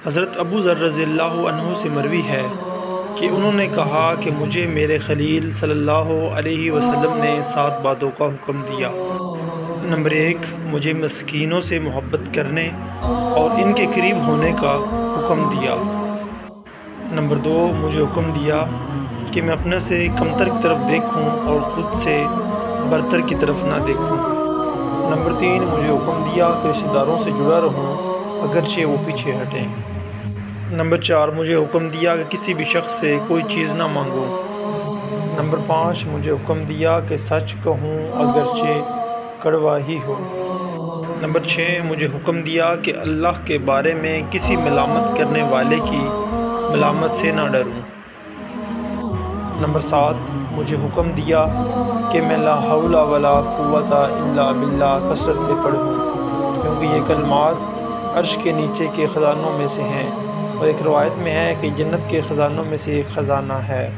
حضرت ابو ذر رضی اللہ عنہ سے مروی ہے کہ انہوں نے کہا کہ مجھے میرے خلیل صلی اللہ علیہ وسلم نے 7 باتوں کا حکم دیا۔ نمبر 1، مجھے مسکینوں سے محبت کرنے اور ان کے قریب ہونے کا حکم دیا۔ نمبر 2، مجھے حکم دیا کہ میں اپنے سے کمتر کی طرف دیکھوں اور خود سے برتر کی طرف نہ دیکھوں۔ نمبر 3، مجھے حکم دیا کہ رشتہ داروں سے جڑا رہوں اگرچہ وہ پیچھے ہٹیں۔ نمبر 4، مجھے حکم دیا کہ کسی بھی شخص سے کوئی چیز نہ مانگوں۔ نمبر 5، مجھے حکم دیا کہ سچ کہوں اگرچہ کڑوا ہی ہو۔ نمبر 6، مجھے حکم دیا کہ اللہ کے بارے میں کسی ملامت کرنے والے کی ملامت سے نہ ڈروں۔ نمبر 7، مجھے حکم دیا کہ میں لا حول ولا قوت الا باللہ کثرت سے پڑھوں، کیونکہ یہ کلمات عرش کے نیچے کے خزانوں میں سے ہیں، اور ایک روایت میں ہے کہ جنت کے خزانوں میں سے ایک خزانہ ہے۔